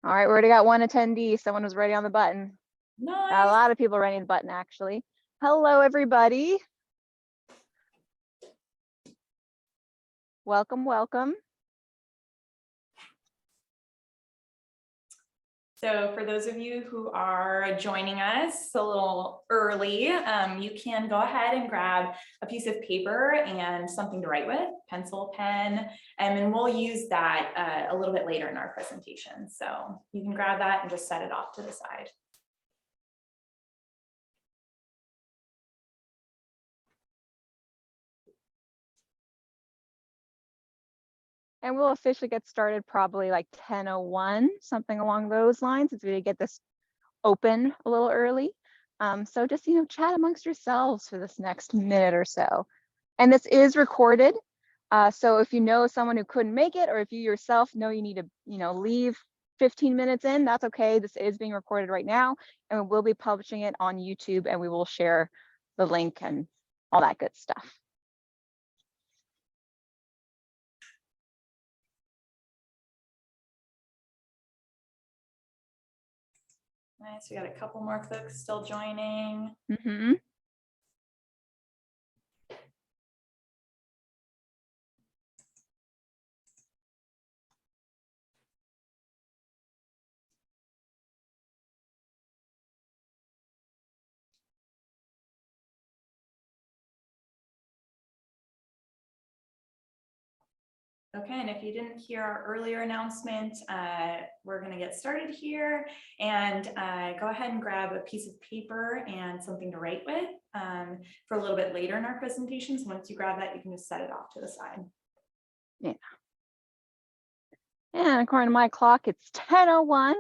All right, we already got one attendee. Someone was ready on the button. Nice. Got a lot of people ready on the button, actually. Hello, everybody. Welcome, welcome. So for those of you who are joining us a little early, you can go ahead and grab a piece of paper and something to write with, pencil, pen, and then we'll use that a little bit later in our presentation. So you can grab that and just set it off to the side. And we'll officially get started probably like 10:01, something along those lines, as we get this open a little early. So just, chat amongst yourselves for this next minute or so. And this is recorded. So if you know someone who couldn't make it, or if you yourself know you need to, leave 15 minutes in, that's okay. This is being recorded right now, and we will be publishing it on YouTube, and we will share the link and all that good stuff. Nice, we got a couple more folks still joining. Mm-hmm. Okay, and if you didn't hear our earlier announcement, we're going to get started here, and go ahead and grab a piece of paper and something to write with for a little bit later in our presentations. Once you grab that, you can just set it off to the side. Yeah. And according to my clock, it's 10:01.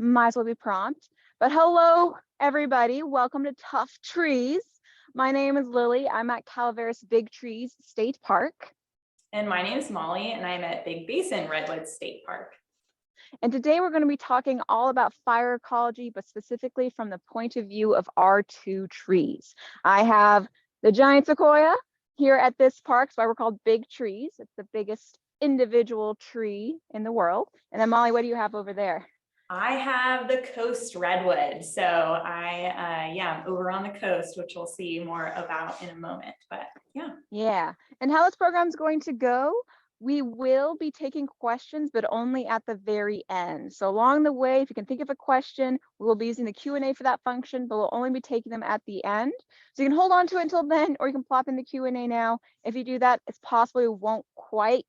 Might as well be prompt. But hello, everybody. Welcome to Tough Trees. My name is Lily. I'm at Calaveras Big Trees State Park. And my name is Molly, and I'm at Big Basin Redwoods State Park. And today we're going to be talking all about fire ecology, but specifically from the point of view of our two trees. I have the giant sequoia here at this park, so we're called Big Trees. It's the biggest individual tree in the world. And then Molly, what do you have over there? I have the coast redwood. So I'm over on the coast, which we'll see more about in a moment, but yeah. Yeah, and how this program is going to go, we will be taking questions, but only at the very end. So along the way, if you can think of a question, we will be using the Q&A for that function, but we'll only be taking them at the end. So you can hold on to it until then, or you can plop in the Q&A now. If you do that, it's possible you won't quite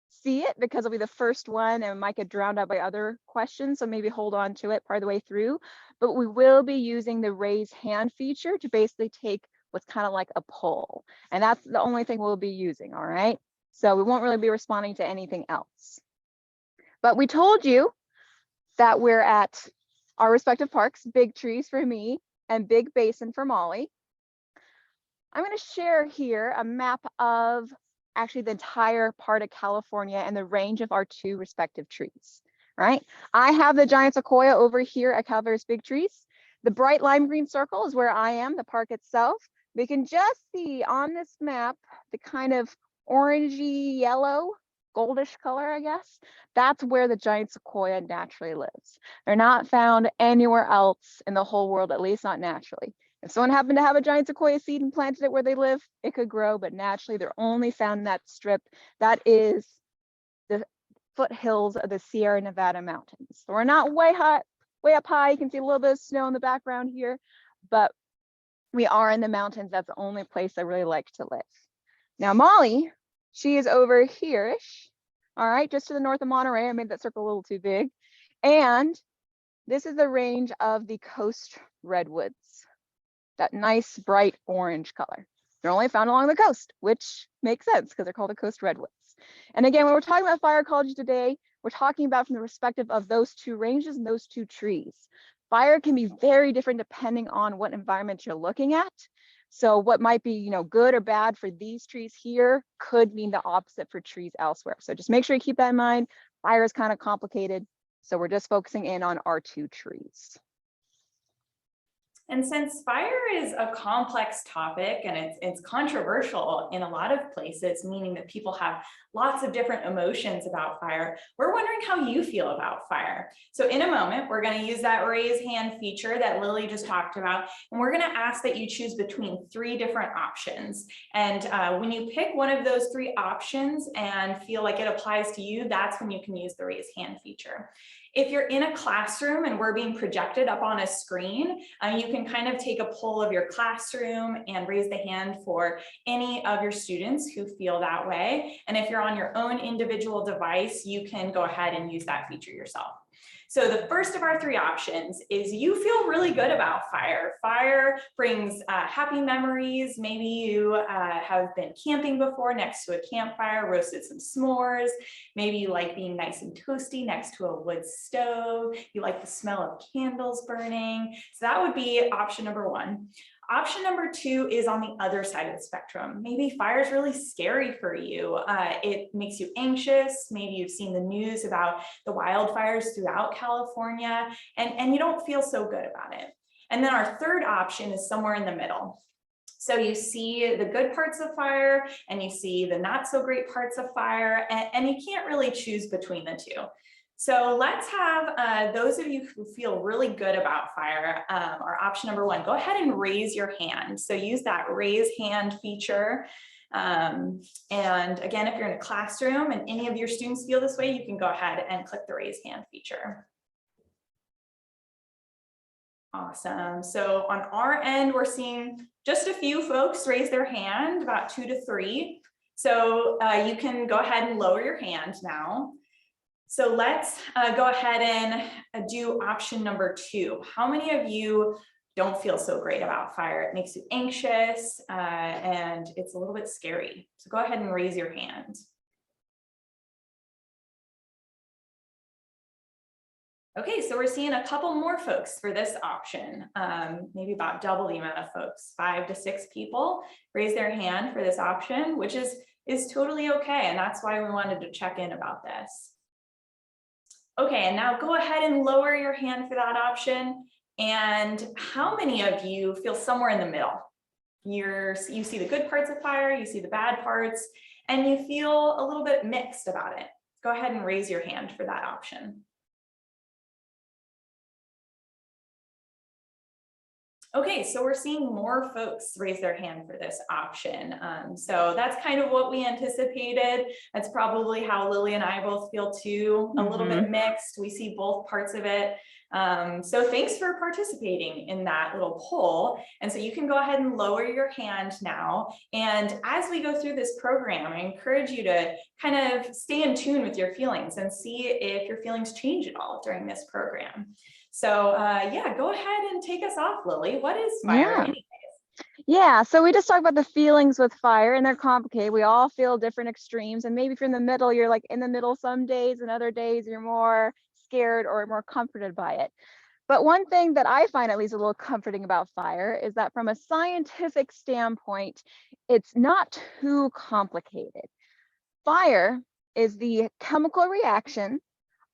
see it because it'll be the first one and it might get drowned out by other questions. So maybe hold on to it part of the way through. But we will be using the raise hand feature to basically take what's kind of like a poll. And that's the only thing we'll be using, all right? So we won't really be responding to anything else. But we told you that we're at our respective parks, Big Trees for me and Big Basin for Molly. I'm going to share here a map of actually the entire part of California and the range of our two respective trees, right? I have the giant sequoia over here at Calaveras Big Trees. The bright lime green circle is where I am, the park itself. We can just see on this map the kind of orangey yellow, goldish color, I guess. That's where the giant sequoia naturally lives. They're not found anywhere else in the whole world, at least not naturally. If someone happened to have a giant sequoia seed and planted it where they live, it could grow, but naturally they're only found in that strip. That is the foothills of the Sierra Nevada mountains. So we're not way up high. You can see a little bit of snow in the background here, but we are in the mountains. That's the only place I really like to live. Now, Molly, she is over here-ish. All right, just to the north of Monterey. I made that circle a little too big. And this is the range of the coast redwoods. That nice bright orange color. They're only found along the coast, which makes sense because they're called the coast redwoods. And again, when we're talking about fire ecology today, we're talking about from the perspective of those two ranges and those two trees. Fire can be very different depending on what environment you're looking at. So what might be, good or bad for these trees here could mean the opposite for trees elsewhere. So just make sure you keep that in mind. Fire is kind of complicated. So we're just focusing in on our two trees. And since fire is a complex topic and it's controversial in a lot of places, meaning that people have lots of different emotions about fire, we're wondering how you feel about fire. So in a moment, we're going to use that raise hand feature that Lillie just talked about, and we're going to ask that you choose between 3 different options. And when you pick one of those 3 options and feel like it applies to you, that's when you can use the raise hand feature. If you're in a classroom and we're being projected up on a screen, you can kind of take a poll of your classroom and raise the hand for any of your students who feel that way. And if you're on your own individual device, you can go ahead and use that feature yourself. So the first of our 3 options is you feel really good about fire. Fire brings happy memories. Maybe you have been camping before next to a campfire, roasted some s'mores. Maybe you like being nice and toasty next to a wood stove. You like the smell of candles burning. So that would be option number 1. Option number 2 is on the other side of the spectrum. Maybe fire is really scary for you. It makes you anxious. Maybe you've seen the news about the wildfires throughout California, and you don't feel so good about it. And then our third option is somewhere in the middle. So you see the good parts of fire and you see the not so great parts of fire, and you can't really choose between the 2. So let's have those of you who feel really good about fire, our option number 1, go ahead and raise your hand. So use that raise hand feature. And again, if you're in a classroom and any of your students feel this way, you can go ahead and click the raise hand feature. Awesome. So on our end, we're seeing just a few folks raise their hand, about 2 to 3. So you can go ahead and lower your hand now. So let's go ahead and do option number 2. How many of you don't feel so great about fire? It makes you anxious and it's a little bit scary. So go ahead and raise your hand. Okay, so we're seeing a couple more folks for this option, maybe about double the amount of folks, 5 to 6 people raise their hand for this option, which is totally okay. And that's why we wanted to check in about this. Okay, and now go ahead and lower your hand for that option. And how many of you feel somewhere in the middle? You see the good parts of fire, you see the bad parts, and you feel a little bit mixed about it. Go ahead and raise your hand for that option. Okay, so we're seeing more folks raise their hand for this option. So that's kind of what we anticipated. That's probably how Lillie and I both feel too, a little bit mixed. We see both parts of it. So thanks for participating in that little poll. And so you can go ahead and lower your hand now. And as we go through this program, I encourage you to kind of stay in tune with your feelings and see if your feelings change at all during this program. So yeah, go ahead and take us off, Lillie. What is fire anyways? Yeah, so we just talked about the feelings with fire, and they're complicated. We all feel different extremes, and maybe if you're in the middle, you're like in the middle some days, and other days you're more scared or more comforted by it. But one thing that I find at least a little comforting about fire is that from a scientific standpoint, it's not too complicated. Fire is the chemical reaction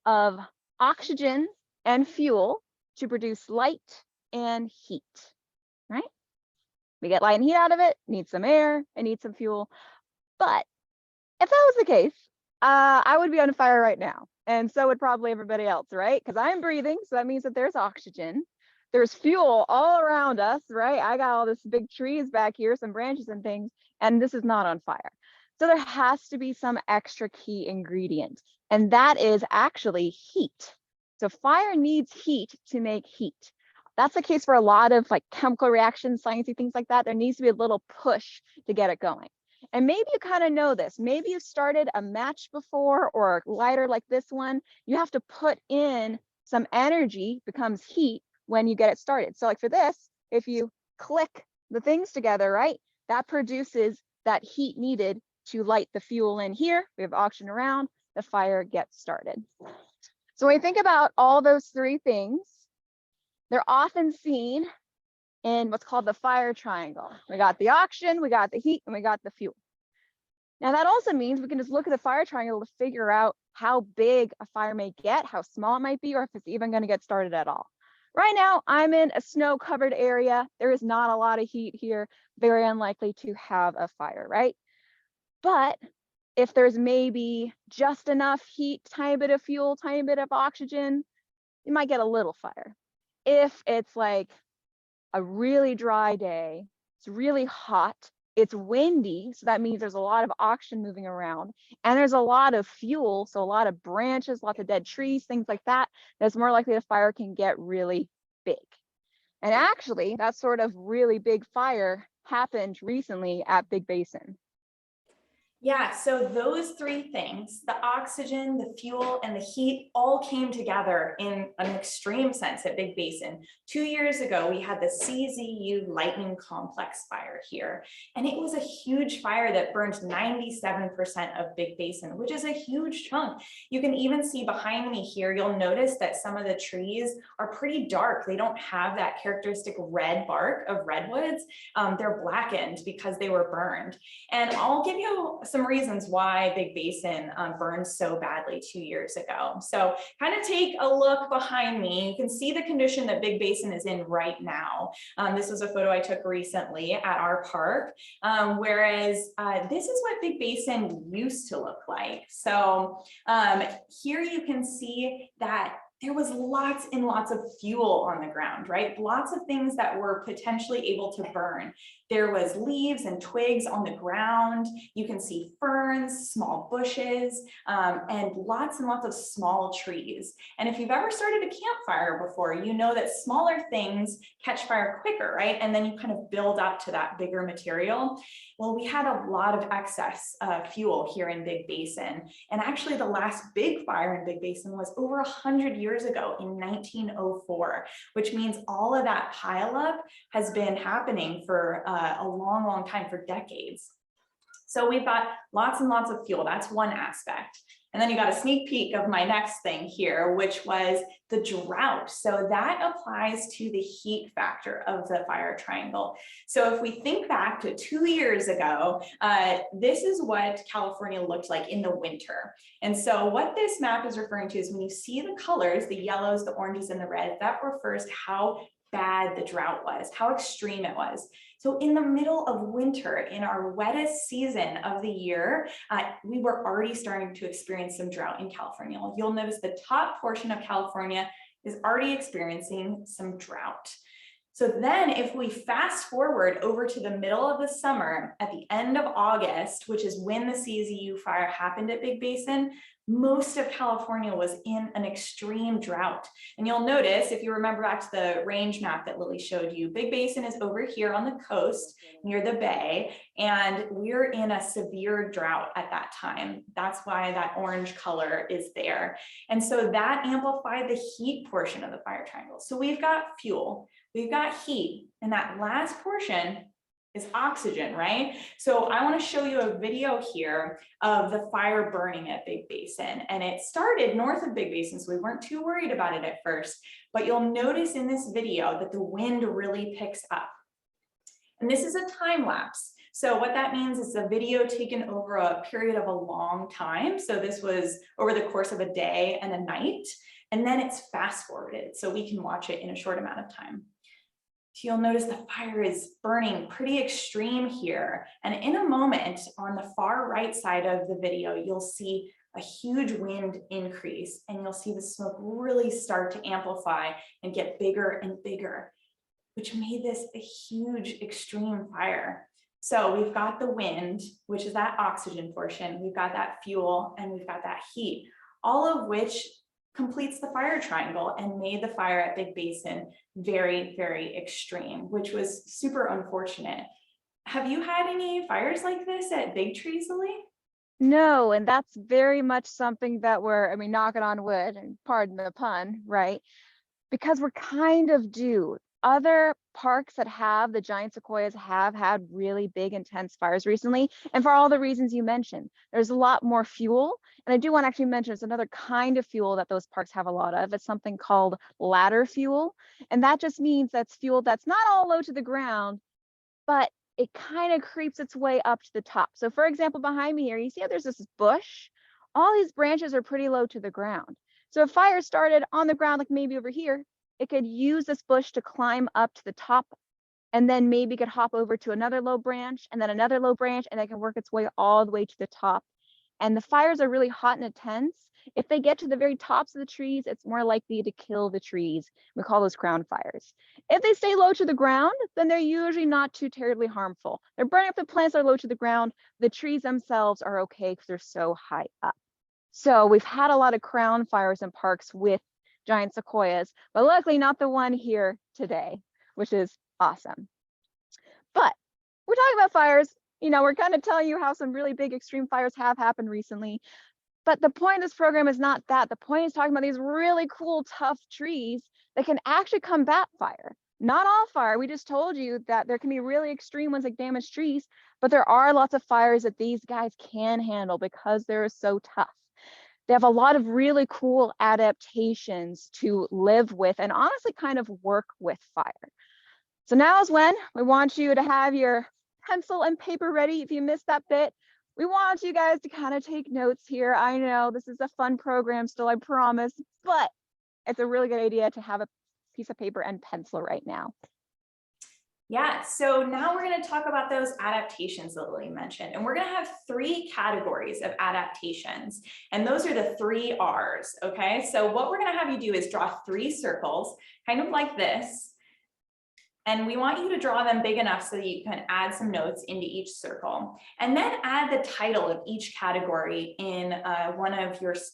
of oxygen and fuel to produce light and heat, right? We get light and heat out of it, need some air, and need some fuel. But if that was the case, I would be on fire right now. And so would probably everybody else, right? Because I'm breathing, so that means that there's oxygen. There's fuel all around us, right? I got all this big trees back here, some branches and things, and this is not on fire. So there has to be some extra key ingredient, and that is actually heat. So fire needs heat to make heat. That's the case for a lot of like chemical reactions, sciencey things like that. There needs to be a little push to get it going. And maybe you kind of know this. Maybe you started a match before or a lighter like this one. You have to put in some energy, becomes heat when you get it started. So like for this, if you click the things together, right, that produces that heat needed to light the fuel in here. We have oxygen around, the fire gets started. So when we think about all those 3 things, they're often seen in what's called the fire triangle. We got the oxygen, we got the heat, and we got the fuel. Now that also means we can just look at the fire triangle to figure out how big a fire may get, how small it might be, or if it's even going to get started at all. Right now, I'm in a snow-covered area. There is not a lot of heat here, very unlikely to have a fire, right? But if there's maybe just enough heat, tiny bit of fuel, tiny bit of oxygen, you might get a little fire. If it's like a really dry day, it's really hot, it's windy, so that means there's a lot of oxygen moving around, and there's a lot of fuel, so a lot of branches, lots of dead trees, things like that, that's more likely the fire can get really big. And actually, that sort of really big fire happened recently at Big Basin. Yeah, so those three things, the oxygen, the fuel, and the heat all came together in an extreme sense at Big Basin. 2 years ago, we had the CZU lightning complex fire here, and it was a huge fire that burned 97% of Big Basin, which is a huge chunk. You can even see behind me here, you'll notice that some of the trees are pretty dark. They don't have that characteristic red bark of redwoods. They're blackened because they were burned. And I'll give you some reasons why Big Basin burned so badly 2 years ago. So kind of take a look behind me. You can see the condition that Big Basin is in right now. This was a photo I took recently at our park, whereas this is what Big Basin used to look like. So here you can see that there was lots and lots of fuel on the ground, right? Lots of things that were potentially able to burn. There was leaves and twigs on the ground. You can see ferns, small bushes, and lots of small trees. And if you've ever started a campfire before, you know that smaller things catch fire quicker, right? And then you kind of build up to that bigger material. Well, we had a lot of excess fuel here in Big Basin. And actually the last big fire in Big Basin was over 100 years ago in 1904, which means all of that pileup has been happening for a long time, for decades. So we've got lots and lots of fuel. That's one aspect. And then you got a sneak peek of my next thing here, which was the drought. So that applies to the heat factor of the fire triangle. So if we think back to 2 years ago, this is what California looked like in the winter. And so what this map is referring to is when you see the colors, the yellows, the oranges, and the reds, that refers to how bad the drought was, how extreme it was. So in the middle of winter, in our wettest season of the year, we were already starting to experience some drought in California. You'll notice the top portion of California is already experiencing some drought. So then if we fast forward over to the middle of the summer, at the end of August, which is when the CZU fire happened at Big Basin, most of California was in an extreme drought. And you'll notice, if you remember back to the range map that Lillie showed you, Big Basin is over here on the coast near the bay, and we're in a severe drought at that time. That's why that orange color is there. And so that amplified the heat portion of the fire triangle. So we've got fuel, we've got heat, and that last portion is oxygen, right? So I want to show you a video here of the fire burning at Big Basin. And it started north of Big Basin, so we weren't too worried about it at first. But you'll notice in this video that the wind really picks up. And this is a time lapse. So what that means is a video taken over a period of a long time. So this was over the course of a day and a night. And then it's fast forwarded, so we can watch it in a short amount of time. So you'll notice the fire is burning pretty extreme here. And in a moment, on the far right side of the video, you'll see a huge wind increase, and you'll see the smoke really start to amplify and get bigger and bigger, which made this a huge extreme fire. So we've got the wind, which is that oxygen portion, we've got that fuel, and we've got that heat, all of which completes the fire triangle and made the fire at Big Basin very, very extreme, which was super unfortunate. Have you had any fires like this at Big Trees, Lillie? No, and that's very much something that we're, knocking on wood, and pardon the pun, right? Because we're kind of due. Other parks that have the giant sequoias have had really big, intense fires recently. And for all the reasons you mentioned, there's a lot more fuel. And I do want to actually mention it's another kind of fuel that those parks have a lot of. It's something called ladder fuel. And that just means that's fuel that's not all low to the ground, but it kind of creeps its way up to the top. So for example, behind me here, you see how there's this bush? All these branches are pretty low to the ground. So if fire started on the ground, like maybe over here, it could use this bush to climb up to the top, and then maybe could hop over to another low branch and then another low branch, and it can work its way all the way to the top. And the fires are really hot and intense. If they get to the very tops of the trees, it's more likely to kill the trees. We call those crown fires. If they stay low to the ground, then they're usually not too terribly harmful. They're burning up the plants that are low to the ground. The trees themselves are okay because they're so high up. So we've had a lot of crown fires in parks with giant sequoias, but luckily not the one here today, which is awesome. But we're talking about fires. We're kind of telling you how some really big extreme fires have happened recently. But the point of this program is not that. The point is talking about these really cool, tough trees that can actually combat fire. Not all fire. We just told you that there can be really extreme ones that damage trees, but there are lots of fires that these guys can handle because they're so tough. They have a lot of really cool adaptations to live with and honestly kind of work with fire. So now is when we want you to have your pencil and paper ready. If you missed that bit, we want you guys to kind of take notes here. I know this is a fun program still, I promise, but it's a really good idea to have a piece of paper and pencil right now. Yeah, so now we're going to talk about those adaptations that Lillie mentioned, and we're going to have 3 categories of adaptations, and those are the 3 R's, okay? So what we're going to have you do is draw 3 circles, kind of like this. And we want you to draw them big enough so that you can add some notes into each circle, and then add the title of each category in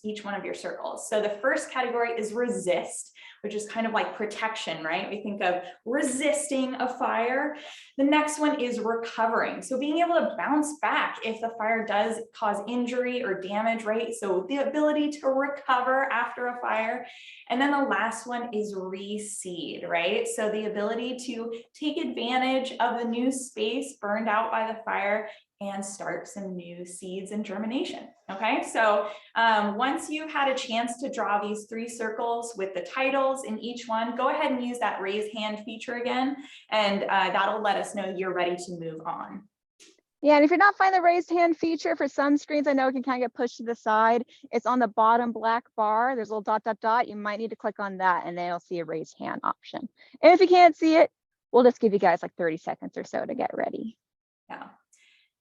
each one of your circles. So the first category is resist, which is kind of like protection, right? We think of resisting a fire. The next one is recovering. So being able to bounce back if the fire does cause injury or damage, right? So the ability to recover after a fire. And then the last one is reseed, right? So the ability to take advantage of the new space burned out by the fire and start some new seeds and germination. Okay, so once you've had a chance to draw these 3 circles with the titles in each one, go ahead and use that raise hand feature again, and that'll let us know you're ready to move on. Yeah, and if you're not finding the raised hand feature for some screens, I know it can kind of get pushed to the side. It's on the bottom black bar. There's a little dot, dot, dot. You might need to click on that, and then you'll see a raised hand option. And if you can't see it, we'll just give you guys like 30 seconds or so to get ready. Yeah.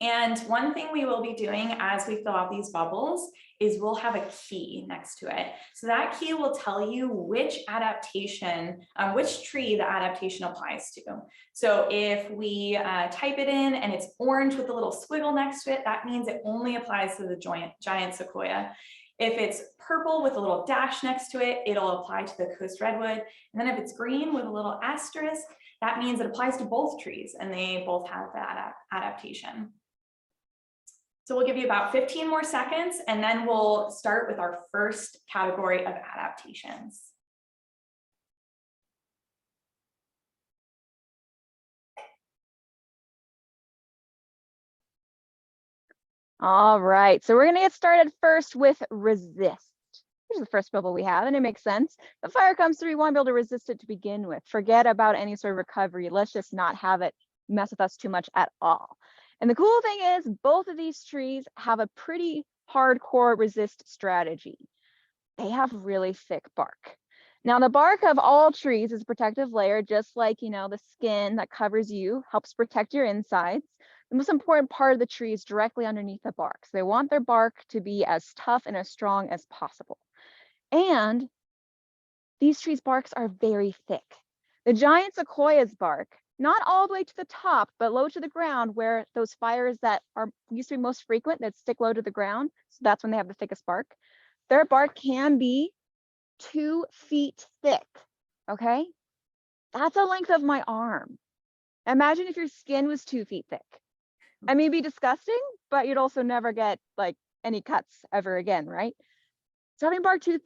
And one thing we will be doing as we fill out these bubbles is we'll have a key next to it. So that key will tell you which adaptation, which tree the adaptation applies to. So if we type it in and it's orange with a little squiggle next to it, that means it only applies to the giant sequoia. If it's purple with a little dash next to it, it'll apply to the coast redwood. And then if it's green with a little asterisk, that means it applies to both trees and they both have that adaptation. So we'll give you about 15 more seconds, and then we'll start with our first category of adaptations. All right, so we're gonna get started first with resist. Here's the first bubble we have, and it makes sense. The fire comes through, we want to be able to resist it to begin with. Forget about any sort of recovery. Let's just not have it mess with us too much at all. And the cool thing is both of these trees have a pretty hardcore resist strategy. They have really thick bark. Now, the bark of all trees is a protective layer, just like, the skin that covers you helps protect your insides. The most important part of the tree is directly underneath the bark. So they want their bark to be as tough and as strong as possible. And these trees' barks are very thick. The giant sequoia's bark, not all the way to the top, but low to the ground, where those fires that are used to be most frequent that stick low to the ground, so that's when they have the thickest bark, their bark can be 2 feet thick, okay? That's the length of my arm. Imagine if your skin was 2 feet thick. I mean, it'd be disgusting, but you'd also never get like any cuts ever again, right? So having bark 2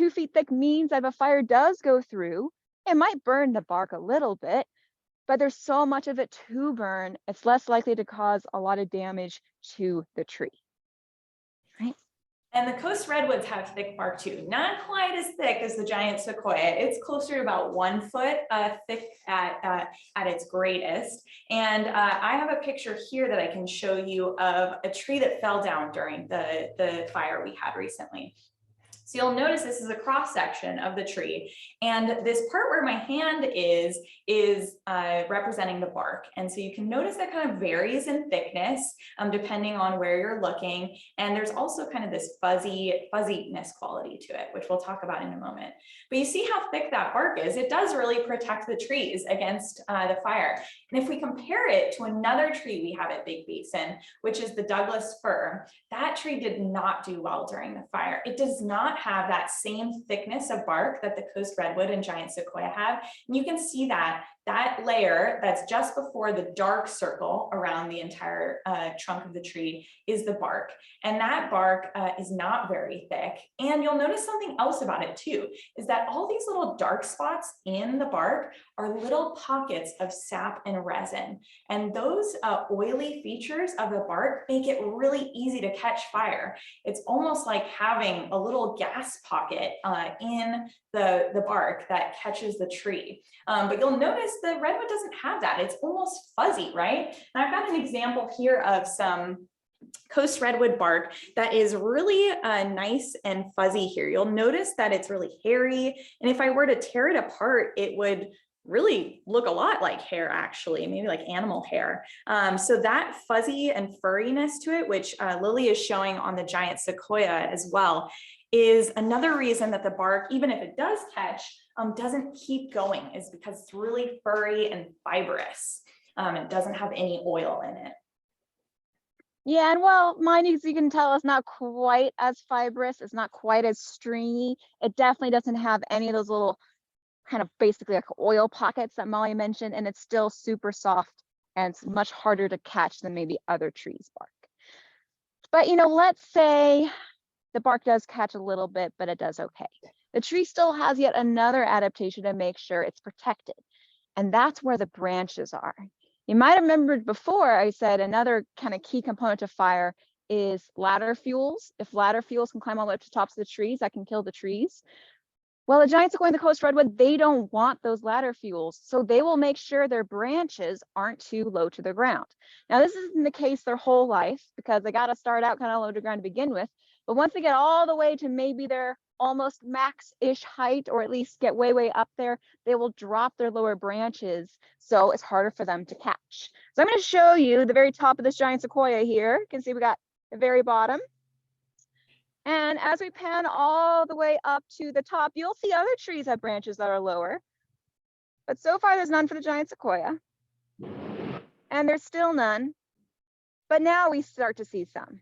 feet thick means that if a fire does go through, it might burn the bark a little bit, but there's so much of it to burn, it's less likely to cause a lot of damage to the tree, right? And the coast redwoods have thick bark too, not quite as thick as the giant sequoia. It's closer to about 1 foot thick at its greatest. And I have a picture here that I can show you of a tree that fell down during the fire we had recently. So you'll notice this is a cross section of the tree, and this part where my hand is representing the bark. And so you can notice that kind of varies in thickness depending on where you're looking. And there's also kind of this fuzziness quality to it, which we'll talk about in a moment. But you see how thick that bark is. It does really protect the trees against the fire. And if we compare it to another tree we have at Big Basin, which is the Douglas fir, that tree did not do well during the fire. It does not have that same thickness of bark that the coast redwood and giant sequoia have. And you can see that layer that's just before the dark circle around the entire trunk of the tree is the bark. And that bark is not very thick. And you'll notice something else about it too, is that all these little dark spots in the bark are little pockets of sap and resin. And those oily features of the bark make it really easy to catch fire. It's almost like having a little gas pocket in the bark that catches the tree. But you'll notice the redwood doesn't have that. It's almost fuzzy, right? And I've got an example here of some coast redwood bark that is really nice and fuzzy here. You'll notice that it's really hairy. And if I were to tear it apart, it would really look a lot like hair, actually, maybe like animal hair. So that fuzzy and furriness to it, which Lillie is showing on the giant sequoia as well, is another reason that the bark, even if it does catch, doesn't keep going, is because it's really furry and fibrous. It doesn't have any oil in it. Yeah, and well, mine, as you can tell, is not quite as fibrous. It's not quite as stringy. It definitely doesn't have any of those little kind of basically like oil pockets that Molly mentioned, and it's still super soft and it's much harder to catch than maybe other trees' bark. But let's say the bark does catch a little bit, but it does okay. The tree still has yet another adaptation to make sure it's protected, and that's where the branches are. You might have remembered before I said another kind of key component to fire is ladder fuels. If ladder fuels can climb all the way up to the tops of the trees, that can kill the trees. Well, the giant sequoia and the coast redwood, they don't want those ladder fuels, so they will make sure their branches aren't too low to the ground. Now, this isn't the case their whole life, because they got to start out kind of low to the ground to begin with. But once they get all the way to maybe their almost max-ish height, or at least get way up there, they will drop their lower branches, so it's harder for them to catch. So I'm going to show you the very top of this giant sequoia here. You can see we got the very bottom. And as we pan all the way up to the top, you'll see other trees have branches that are lower. But so far, there's none for the giant sequoia. And there's still none. But now we start to see some.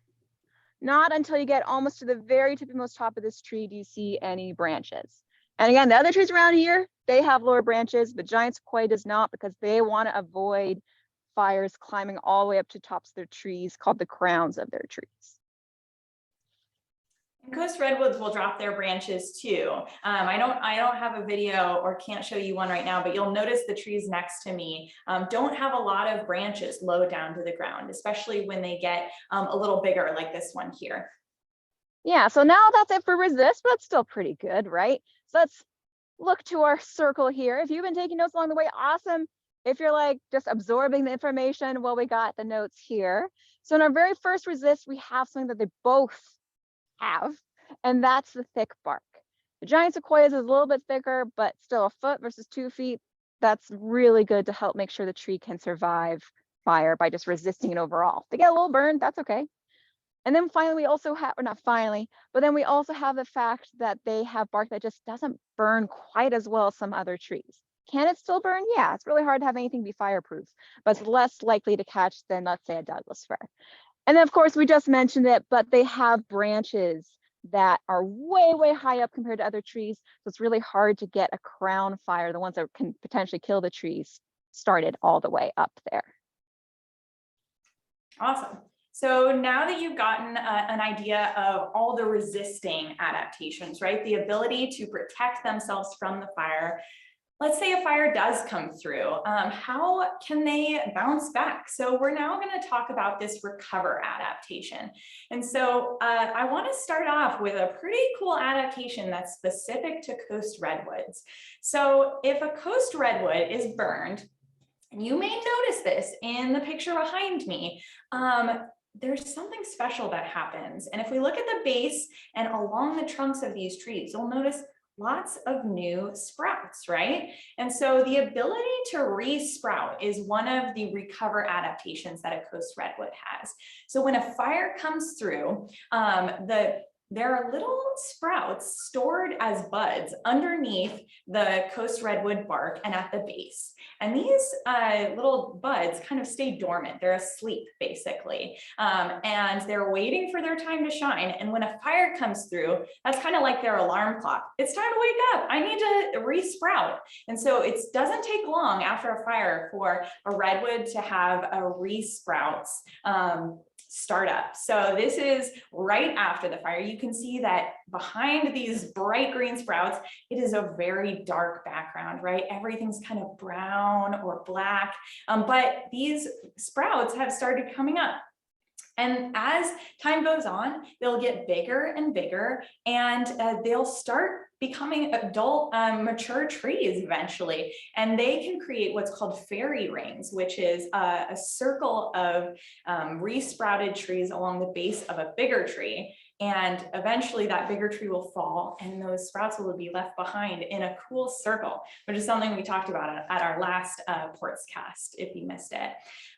Not until you get almost to the very tipmost top of this tree do you see any branches. And again, the other trees around here, they have lower branches, but giant sequoia does not, because they want to avoid fires climbing all the way up to tops of their trees, called the crowns of their trees. Coast redwoods will drop their branches too. I don't have a video or can't show you one right now, but you'll notice the trees next to me don't have a lot of branches low down to the ground, especially when they get a little bigger like this one here. Yeah, so now that's it for resist, but it's still pretty good, right? So let's look to our circle here. If you've been taking notes along the way, awesome. If you're like just absorbing the information, well, we got the notes here. So in our very first resist, we have something that they both have, and that's the thick bark. The giant sequoias is a little bit thicker, but still a foot versus 2 feet. That's really good to help make sure the tree can survive fire by just resisting it overall. If they get a little burned, that's okay. And then finally, we also have, or not finally, but then we also have the fact that they have bark that just doesn't burn quite as well as some other trees. Can it still burn? Yeah, it's really hard to have anything be fireproof, but it's less likely to catch than, let's say, a Douglas fir. And then, of course, we just mentioned it, but they have branches that are way high up compared to other trees. So it's really hard to get a crown fire, the ones that can potentially kill the trees, started all the way up there. Awesome. So now that you've gotten an idea of all the resisting adaptations, right? The ability to protect themselves from the fire. Let's say a fire does come through, how can they bounce back? So we're now going to talk about this recover adaptation. And so I want to start off with a pretty cool adaptation that's specific to coast redwoods. So if a coast redwood is burned, you may notice this in the picture behind me. there's something special that happens. And if we look at the base and along the trunks of these trees, you'll notice lots of new sprouts, right? And so the ability to re-sprout is one of the recover adaptations that a coast redwood has. So when a fire comes through, there are little sprouts stored as buds underneath the coast redwood bark and at the base. And these little buds kind of stay dormant. They're asleep, basically. And they're waiting for their time to shine. And when a fire comes through, that's kind of like their alarm clock. It's time to wake up. I need to re-sprout. And so it doesn't take long after a fire for a redwood to have a re-sprouts startup. So this is right after the fire. You can see that behind these bright green sprouts, it is a very dark background, right? Everything's kind of brown or black, but these sprouts have started coming up. And as time goes on, they'll get bigger and bigger, and they'll start becoming adult, mature trees eventually. And they can create what's called fairy rings, which is a circle of re-sprouted trees along the base of a bigger tree. And eventually that bigger tree will fall and those sprouts will be left behind in a cool circle, which is something we talked about at our last Ports cast, if you missed it.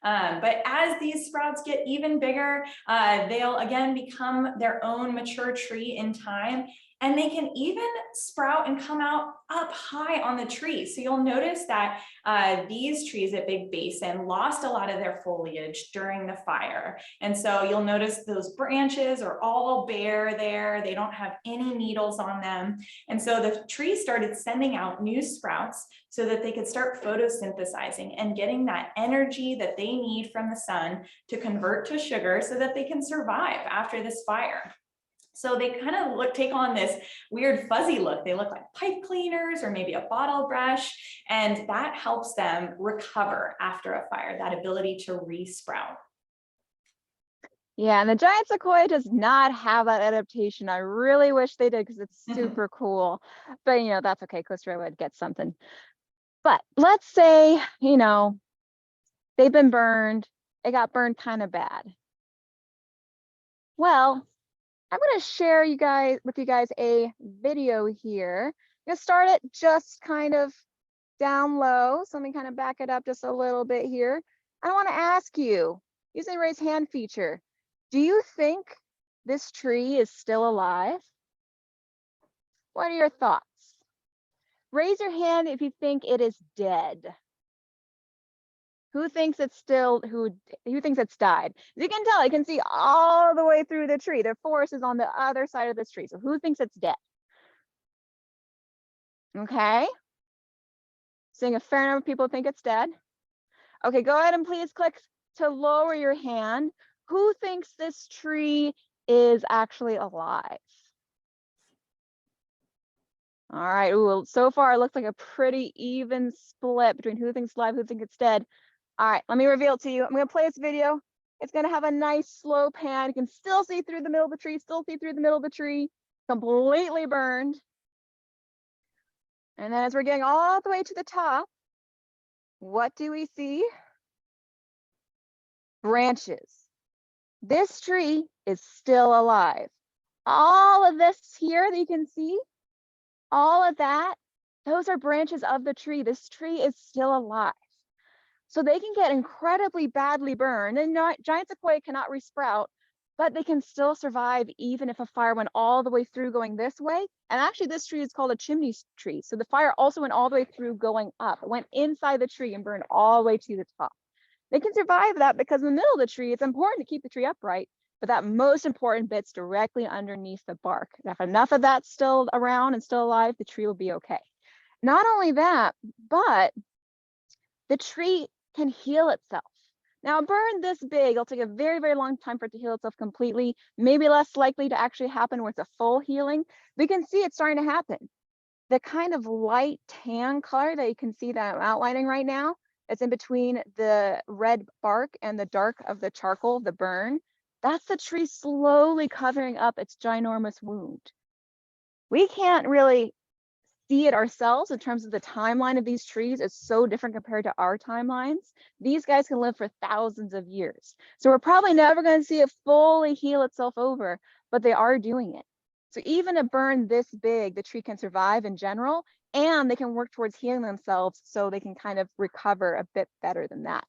But as these sprouts get even bigger, they'll again become their own mature tree in time. And they can even sprout and come out up high on the tree. So you'll notice that these trees at Big Basin lost a lot of their foliage during the fire. And so you'll notice those branches are all bare there. They don't have any needles on them. And so the trees started sending out new sprouts so that they could start photosynthesizing and getting that energy that they need from the sun to convert to sugar so that they can survive after this fire. So they kind of take on this weird fuzzy look. They look like pipe cleaners or maybe a bottle brush, and that helps them recover after a fire, that ability to re-sprout. Yeah, and the giant sequoia does not have that adaptation. I really wish they did because it's super cool. But, you know, that's okay. Coast redwood gets something. But let's say, you know, they've been burned. It got burned kind of bad. Well, I'm going to share with you guys a video here. I'm going to start it just kind of down low. So let me kind of back it up just a little bit here. I want to ask you, using the raise hand feature, do you think this tree is still alive? What are your thoughts? Raise your hand if you think it is dead. Who thinks it's still, who thinks it's died? As you can tell, I can see all the way through the tree. The forest is on the other side of this tree. So who thinks it's dead? Okay. Seeing a fair number of people think it's dead. Okay, go ahead and please click to lower your hand. Who thinks this tree is actually alive? All right, ooh, so far it looks like a pretty even split between who thinks alive, who thinks it's dead. All right, let me reveal it to you. I'm gonna play this video. It's gonna have a nice slow pan. You can still see through the middle of the tree, completely burned. And then as we're getting all the way to the top, what do we see? Branches. This tree is still alive. All of this here that you can see, all of that, those are branches of the tree. This tree is still alive. So they can get incredibly badly burned, and giant sequoia cannot resprout, but they can still survive even if a fire went all the way through going this way. And actually this tree is called a chimney tree. So the fire also went all the way through going up. It went inside the tree and burned all the way to the top. They can survive that because in the middle of the tree, it's important to keep the tree upright, but that most important bit's directly underneath the bark. If enough of that's still around and still alive, the tree will be okay. Not only that, but the tree can heal itself. Now, a burn this big, it'll take a very, very long time for it to heal itself completely, maybe less likely to actually happen where it's a full healing. We can see it's starting to happen. The kind of light tan color that you can see that I'm outlining right now, it's in between the red bark and the dark of the charcoal, the burn. That's the tree slowly covering up its ginormous wound. We can't really see it ourselves in terms of the timeline of these trees is so different compared to our timelines. These guys can live for thousands of years. So we're probably never going to see it fully heal itself over, but they are doing it. So even a burn this big, the tree can survive in general, and they can work towards healing themselves so they can kind of recover a bit better than that.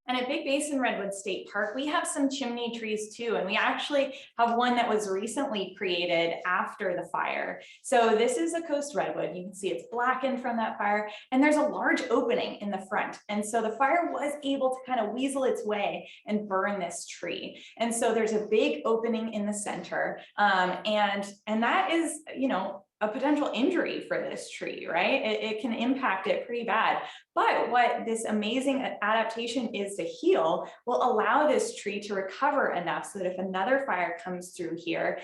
And at Big Basin Redwood State Park, we have some chimney trees too. And we actually have one that was recently created after the fire. So this is a coast redwood. You can see it's blackened from that fire. And there's a large opening in the front. And so the fire was able to kind of weasel its way and burn this tree. And so there's a big opening in the center. And that is, you know, a potential injury for this tree, right? It can impact it pretty bad. But what this amazing adaptation is to heal will allow this tree to recover enough so that if another fire comes through here,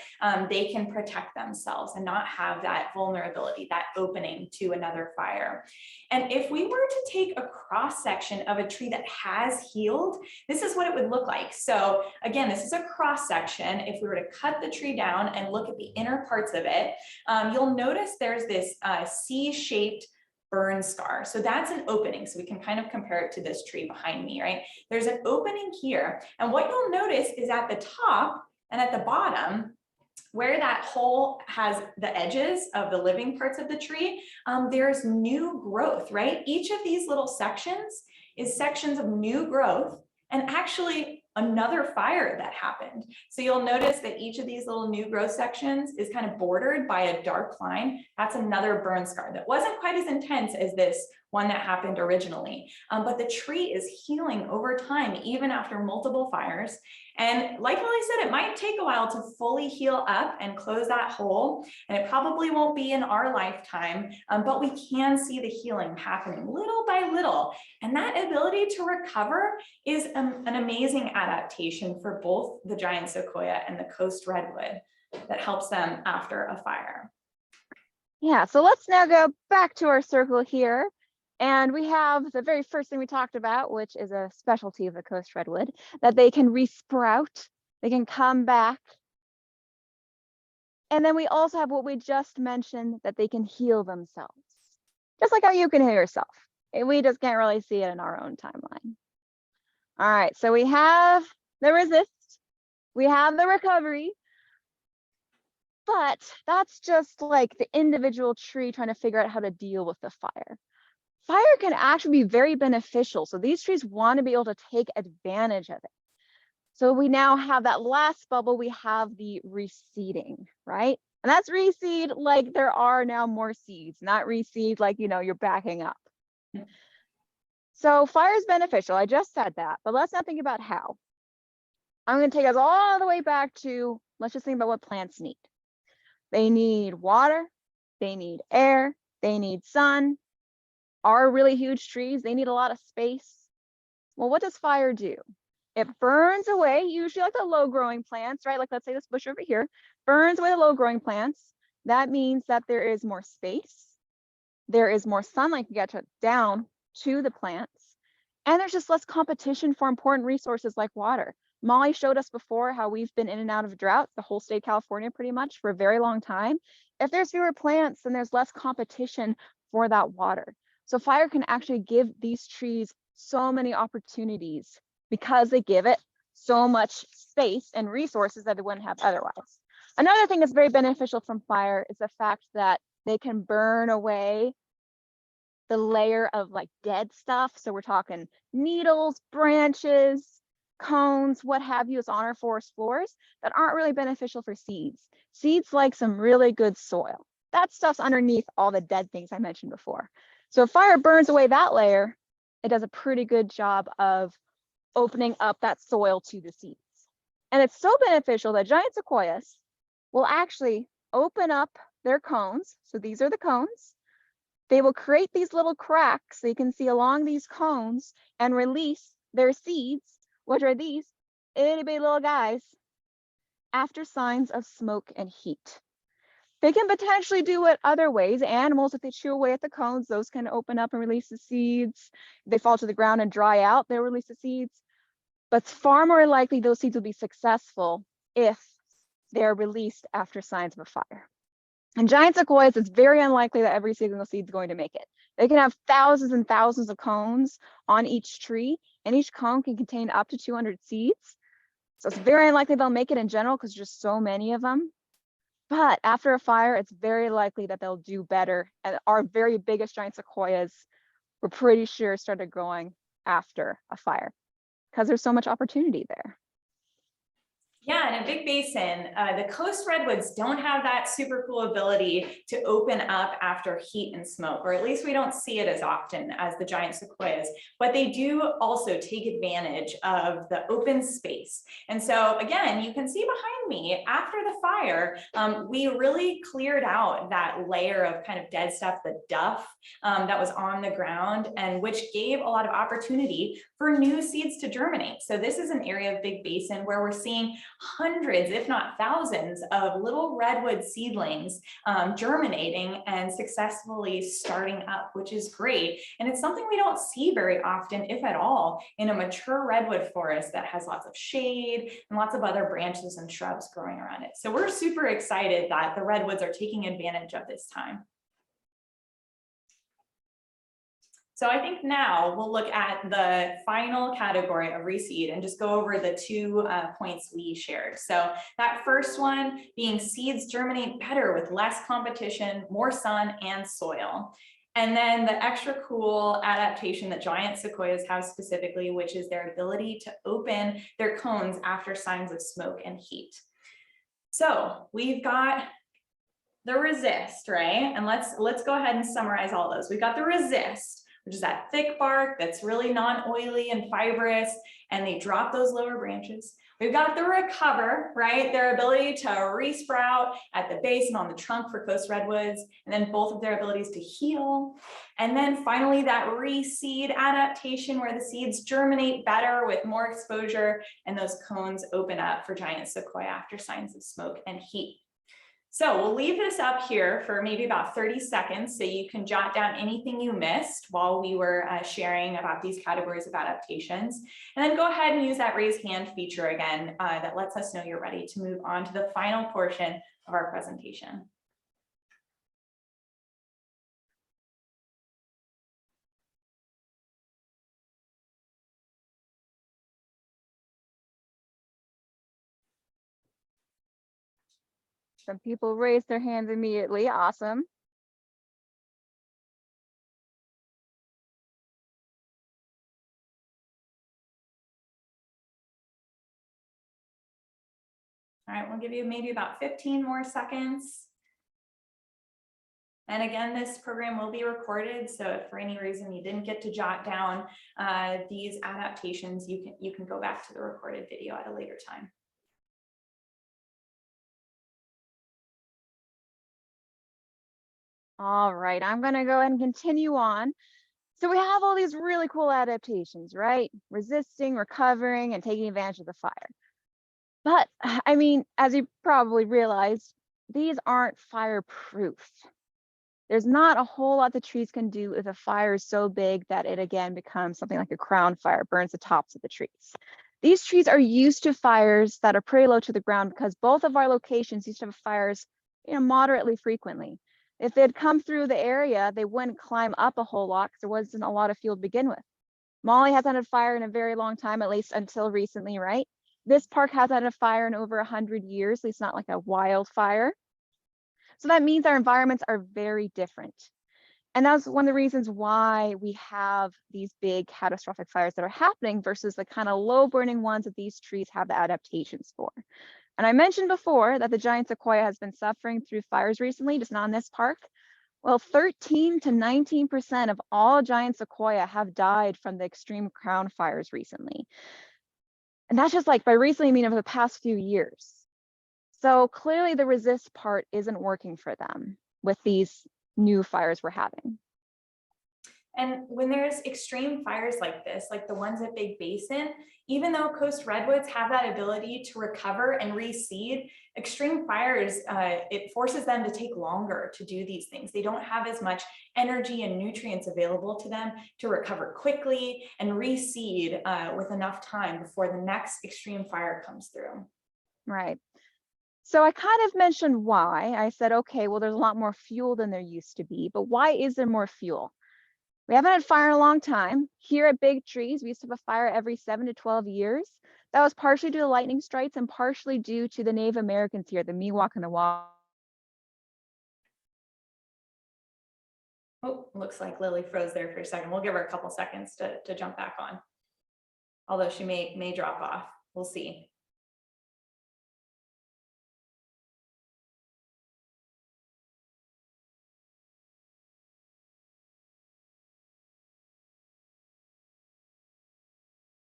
they can protect themselves and not have that vulnerability, that opening to another fire. And if we were to take a cross section of a tree that has healed, this is what it would look like. So again, this is a cross section. If we were to cut the tree down and look at the inner parts of it, you'll notice there's this C-shaped burn scar. So that's an opening. So we can kind of compare it to this tree behind me, right? There's an opening here. And what you'll notice is at the top and at the bottom, where that hole has the edges of the living parts of the tree, there's new growth, right? Each of these little sections is sections of new growth and actually another fire that happened. So you'll notice that each of these little new growth sections is kind of bordered by a dark line. That's another burn scar that wasn't quite as intense as this one that happened originally. But the tree is healing over time, even after multiple fires. And like Lillie said, it might take a while to fully heal up and close that hole. And it probably won't be in our lifetime, but we can see the healing happening little by little. And that ability to recover is an amazing adaptation for both the giant sequoia and the coast redwood that helps them after a fire. Yeah, so let's now go back to our circle here. And we have the very first thing we talked about, which is a specialty of the coast redwood, that they can resprout, they can come back. And then we also have what we just mentioned, that they can heal themselves, just like how you can heal yourself. And we just can't really see it in our own timeline. All right, so we have the resist, we have the recovery, but that's just like the individual tree trying to figure out how to deal with the fire. Fire can actually be very beneficial. So these trees want to be able to take advantage of it. So we now have that last bubble, we have the reseeding, right? And that's reseed like there are now more seeds, not reseed like, you know, you're backing up. So fire is beneficial, I just said that, but let's not think about how. I'm going to take us all the way back to, let's just think about what plants need. They need water, they need air, they need sun. Our really huge trees, they need a lot of space. Well, what does fire do? It burns away, usually like the low growing plants, right? Like let's say this bush over here, burns away the low growing plants. That means that there is more space. There is more sunlight to get down to the plants. And there's just less competition for important resources like water. Molly showed us before how we've been in and out of drought, the whole state of California pretty much for a very long time. If there's fewer plants, then there's less competition for that water. So fire can actually give these trees so many opportunities because they give it so much space and resources that it wouldn't have otherwise. Another thing that's very beneficial from fire is the fact that they can burn away the layer of like dead stuff. So we're talking needles, branches, cones, what have you, as on our forest floors that aren't really beneficial for seeds. Seeds like some really good soil. That stuff's underneath all the dead things I mentioned before. So if fire burns away that layer, it does a pretty good job of opening up that soil to the seeds. And it's so beneficial that giant sequoias will actually open up their cones. So these are the cones. They will create these little cracks so you can see along these cones and release their seeds, which are these itty bitty little guys, after signs of smoke and heat. They can potentially do it other ways. Animals, if they chew away at the cones, those can open up and release the seeds. If they fall to the ground and dry out, they'll release the seeds. But it's far more likely those seeds will be successful if they're released after signs of a fire. And giant sequoias, it's very unlikely that every single seed is going to make it. They can have thousands and thousands of cones on each tree, and each cone can contain up to 200 seeds. So it's very unlikely they'll make it in general because there's just so many of them. But after a fire, it's very likely that they'll do better. And our very biggest giant sequoias, we're pretty sure started growing after a fire because there's so much opportunity there. Yeah, in a big basin, the coast redwoods don't have that super cool ability to open up after heat and smoke, or at least we don't see it as often as the giant sequoias, but they do also take advantage of the open space. And so again, you can see behind me, after the fire, we really cleared out that layer of kind of dead stuff, the duff that was on the ground, and which gave a lot of opportunity for new seeds to germinate. So this is an area of big basin where we're seeing hundreds, if not thousands, of little redwood seedlings germinating and successfully starting up, which is great. And it's something we don't see very often, if at all, in a mature redwood forest that has lots of shade and lots of other branches and shrubs growing around it. So we're super excited that the redwoods are taking advantage of this time. So I think now we'll look at the final category of reseed and just go over the 2 points we shared. So that first one being seeds germinate better with less competition, more sun and soil. And then the extra cool adaptation that giant sequoias have specifically, which is their ability to open their cones after signs of smoke and heat. So we've got the resist, right? And let's go ahead and summarize all those. We've got the resist, which is that thick bark that's really non-oily and fibrous, and they drop those lower branches. We've got the recover, right? Their ability to resprout at the base and on the trunk for coast redwoods, and then both of their abilities to heal. And then finally that reseed adaptation, where the seeds germinate better with more exposure and those cones open up for giant sequoia after signs of smoke and heat. So we'll leave this up here for maybe about 30 seconds so you can jot down anything you missed while we were sharing about these categories of adaptations. And then go ahead and use that raise hand feature again that lets us know you're ready to move on to the final portion of our presentation. Some people raise their hands immediately. Awesome. All right, we'll give you maybe about 15 more seconds. And again, this program will be recorded, so if for any reason you didn't get to jot down these adaptations, you can go back to the recorded video at a later time. All right, I'm gonna go ahead and continue on. So we have all these really cool adaptations, right? Resisting, recovering, and taking advantage of the fire. But I mean, as you probably realized, these aren't fireproof. There's not a whole lot the trees can do if a fire is so big that it again becomes something like a crown fire, burns the tops of the trees. These trees are used to fires that are pretty low to the ground because both of our locations used to have fires, moderately frequently. If they'd come through the area, they wouldn't climb up a whole lot because there wasn't a lot of fuel to begin with. Molly hasn't had a fire in a very long time, at least until recently, right? This park hasn't had a fire in over 100 years, at least not like a wildfire. So that means our environments are very different. And that's one of the reasons why we have these big catastrophic fires that are happening versus the kind of low burning ones that these trees have the adaptations for. And I mentioned before that the giant sequoia has been suffering through fires recently, just not in this park. Well, 13 to 19% of all giant sequoia have died from the extreme crown fires recently. And that's just like by recently, I mean over the past few years. So clearly the resist part isn't working for them with these new fires we're having. And when there's extreme fires like this, like the ones at Big Basin, even though coast redwoods have that ability to recover and reseed, extreme fires, it forces them to take longer to do these things. They don't have as much energy and nutrients available to them to recover quickly and reseed with enough time before the next extreme fire comes through. Right. So I kind of mentioned why. I said, okay, well, there's a lot more fuel than there used to be, but why is there more fuel? We haven't had fire in a long time. Here at Big Trees, we used to have a fire every 7 to 12 years. That was partially due to lightning strikes and partially due to the Native Americans here, the Miwok and the Wa. Oh, looks like Lily froze there for a second. We'll give her a couple seconds to jump back on. Although she may drop off. We'll see.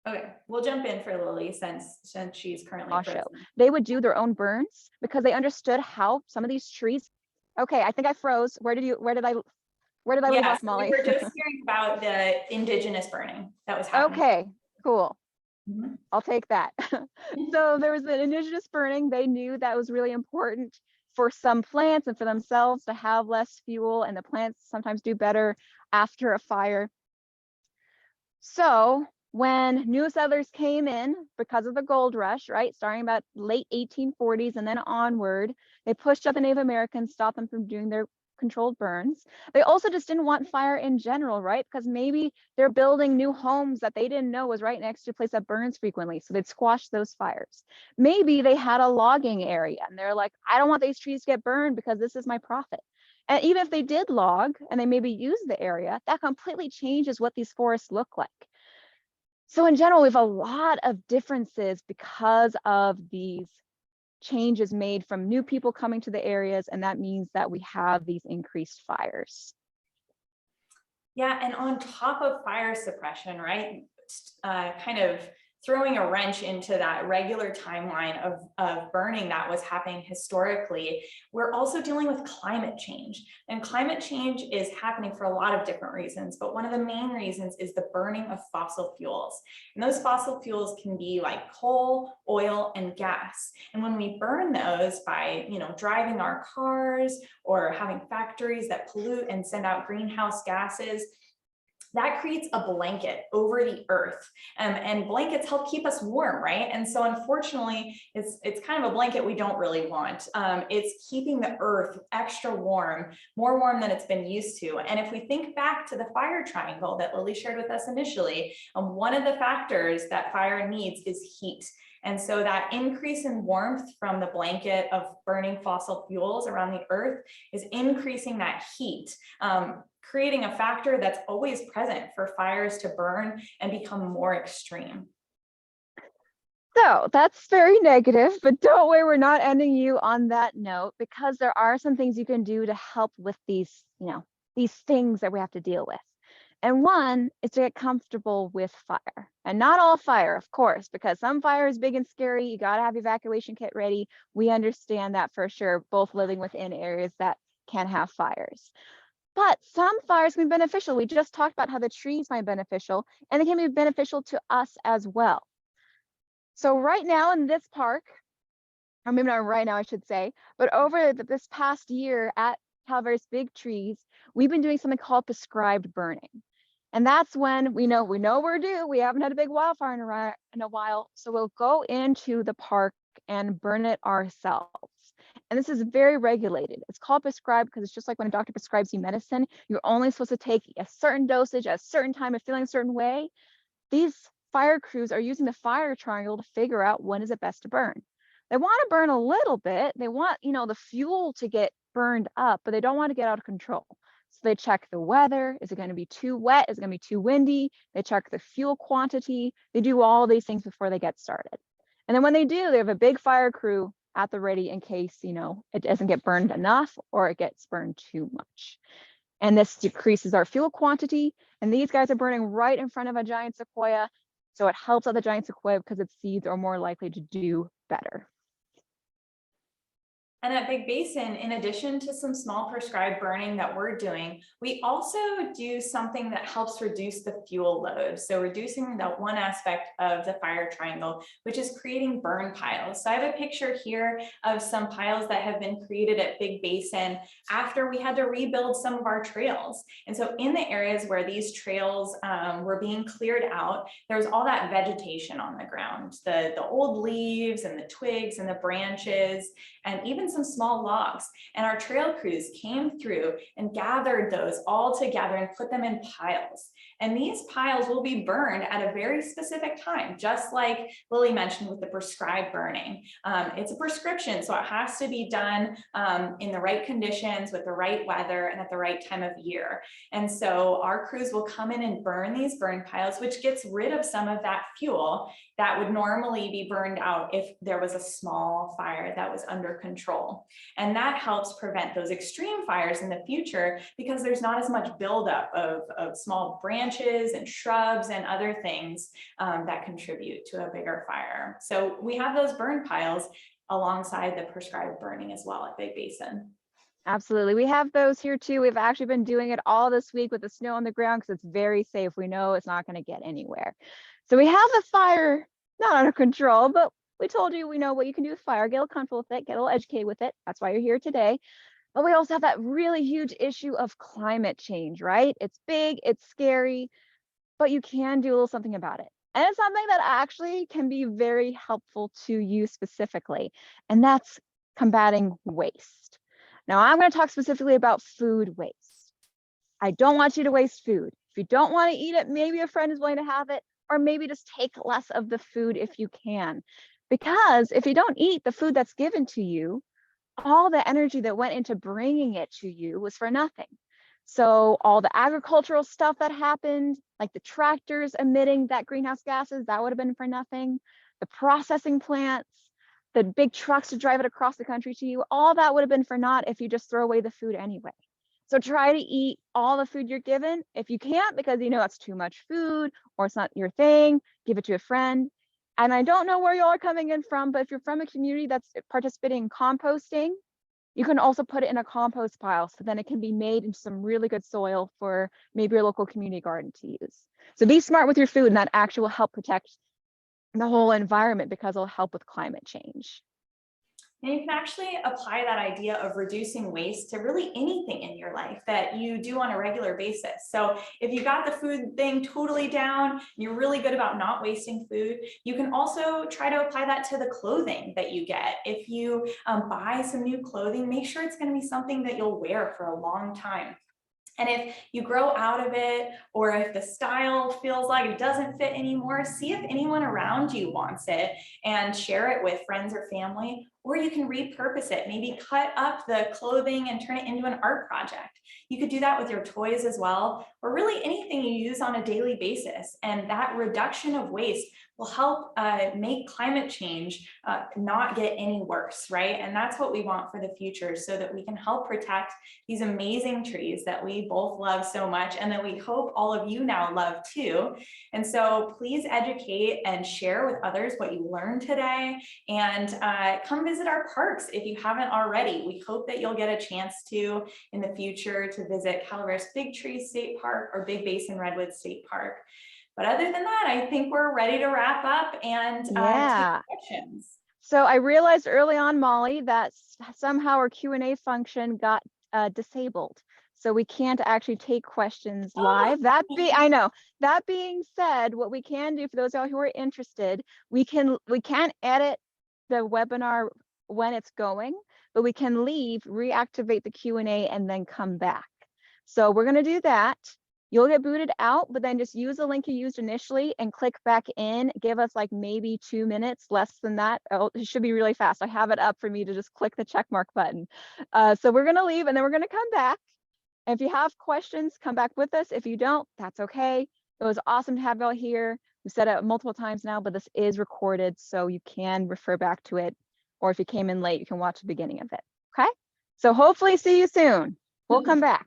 Okay, we'll jump in for Lily since she's currently frozen. They would do their own burns because they understood how some of these trees. Okay, I think I froze. Where did I leave off, Molly? We were just hearing about the indigenous burning that was happening. Okay, cool. Mm-hmm. I'll take that. So there was an indigenous burning. They knew that was really important for some plants and for themselves to have less fuel, and the plants sometimes do better after a fire. So when new settlers came in because of the gold rush, right, starting about late 1840s and then onward, they pushed up the Native Americans, stopped them from doing their controlled burns. They also just didn't want fire in general, right? Because maybe they're building new homes that they didn't know was right next to a place that burns frequently. So they'd squash those fires. Maybe they had a logging area and they're like, I don't want these trees to get burned because this is my profit. And even if they did log and they maybe use the area, that completely changes what these forests look like. So in general, we have a lot of differences because of these changes made from new people coming to the areas, and that means that we have these increased fires. Yeah, and on top of fire suppression, right, kind of throwing a wrench into that regular timeline of burning that was happening historically, we're also dealing with climate change. And climate change is happening for a lot of different reasons, but one of the main reasons is the burning of fossil fuels. And those fossil fuels can be like coal, oil, and gas. And when we burn those by, driving our cars or having factories that pollute and send out greenhouse gases, that creates a blanket over the earth, and blankets help keep us warm, right? And so unfortunately, it's kind of a blanket we don't really want. It's keeping the earth extra warm, more warm than it's been used to. And if we think back to the fire triangle that Lily shared with us initially, one of the factors that fire needs is heat. And so that increase in warmth from the blanket of burning fossil fuels around the earth is increasing that heat, creating a factor that's always present for fires to burn and become more extreme. So that's very negative, but don't worry, we're not ending you on that note, because there are some things you can do to help with these, these things that we have to deal with. And one is to get comfortable with fire, and not all fire, of course, because some fire is big and scary. You got to have your evacuation kit ready. We understand that for sure, both living within areas that can have fires. But some fires can be beneficial. We just talked about how the trees might be beneficial, and they can be beneficial to us as well. So right now in this park, or maybe not right now, I should say, but over this past year at Calaveras Big Trees, we've been doing something called prescribed burning. And that's when we know we're due. We haven't had a big wildfire in a while. So we'll go into the park and burn it ourselves. And this is very regulated. It's called prescribed because it's just like when a doctor prescribes you medicine, you're only supposed to take a certain dosage at a certain time of feeling a certain way. These fire crews are using the fire triangle to figure out when is it best to burn. They want to burn a little bit. They want, the fuel to get burned up, but they don't want to get out of control. So they check the weather. Is it going to be too wet? Is it going to be too windy? They check the fuel quantity. They do all these things before they get started. And then when they do, they have a big fire crew at the ready in case, it doesn't get burned enough or it gets burned too much. And this decreases our fuel quantity. And these guys are burning right in front of a giant sequoia. So it helps out the giant sequoia because its seeds are more likely to do better. And at Big Basin, in addition to some small prescribed burning that we're doing, we also do something that helps reduce the fuel load. So reducing that one aspect of the fire triangle, which is creating burn piles. So I have a picture here of some piles that have been created at Big Basin after we had to rebuild some of our trails. And so in the areas where these trails were being cleared out, there was all that vegetation on the ground, the old leaves and the twigs and the branches, and even some small logs. And our trail crews came through and gathered those all together and put them in piles. And these piles will be burned at a very specific time, just like Lillie mentioned with the prescribed burning. It's a prescription, so it has to be done in the right conditions with the right weather and at the right time of year. And so our crews will come in and burn these burn piles, which gets rid of some of that fuel that would normally be burned out if there was a small fire that was under control. And that helps prevent those extreme fires in the future because there's not as much buildup of small branches and shrubs and other things that contribute to a bigger fire. So we have those burn piles alongside the prescribed burning as well at Big Basin. Absolutely. We have those here too. We've actually been doing it all this week with the snow on the ground because it's very safe. We know it's not going to get anywhere. So we have the fire not under control, but we told you we know what you can do with fire. Get a little comfortable with it, get a little educated with it. That's why you're here today. But we also have that really huge issue of climate change, right? It's big, it's scary, but you can do a little something about it. And it's something that actually can be very helpful to you specifically, and that's combating waste. Now, I'm going to talk specifically about food waste. I don't want you to waste food. If you don't want to eat it, maybe a friend is willing to have it, or maybe just take less of the food if you can. Because if you don't eat the food that's given to you, all the energy that went into bringing it to you was for nothing. So all the agricultural stuff that happened, like the tractors emitting that greenhouse gases, that would have been for nothing. The processing plants, the big trucks to drive it across the country to you, all that would have been for naught if you just throw away the food anyway. So try to eat all the food you're given. If you can't, because you know that's too much food or it's not your thing, give it to a friend. And I don't know where y'all are coming in from, but if you're from a community that's participating in composting, you can also put it in a compost pile so then it can be made into some really good soil for maybe your local community garden to use. So be smart with your food, and that actually will help protect the whole environment because it'll help with climate change. And you can actually apply that idea of reducing waste to really anything in your life that you do on a regular basis. So if you got the food thing totally down, you're really good about not wasting food, you can also try to apply that to the clothing that you get. If you buy some new clothing, make sure it's going to be something that you'll wear for a long time. And if you grow out of it, or if the style feels like it doesn't fit anymore, see if anyone around you wants it and share it with friends or family, or you can repurpose it, maybe cut up the clothing and turn it into an art project. You could do that with your toys as well, or really anything you use on a daily basis. And that reduction of waste will help make climate change not get any worse, right? And that's what we want for the future, so that we can help protect these amazing trees that we both love so much and that we hope all of you now love too. And so please educate and share with others what you learned today, and come visit our parks if you haven't already. We hope that you'll get a chance to in the future to visit Calaveras Big Tree State Park or Big Basin Redwoods State Park. But other than that, I think we're ready to wrap up and take questions. So I realized early on, Molly, that somehow our Q&A function got disabled. So we can't actually take questions live. I know. That being said, what we can do for those of y'all who are interested, we can edit the webinar when it's going, but we can leave, reactivate the Q&A, and then come back. So we're going to do that. You'll get booted out, but then just use the link you used initially and click back in. Give us like maybe 2 minutes, less than that. Oh, it should be really fast. I have it up for me to just click the check mark button. So we're going to leave, and then we're going to come back. And if you have questions, come back with us. If you don't, that's okay. It was awesome to have y'all here. We've said it multiple times now, but this is recorded, so you can refer back to it. Or if you came in late, you can watch the beginning of it. Okay? So hopefully see you soon. We'll come back.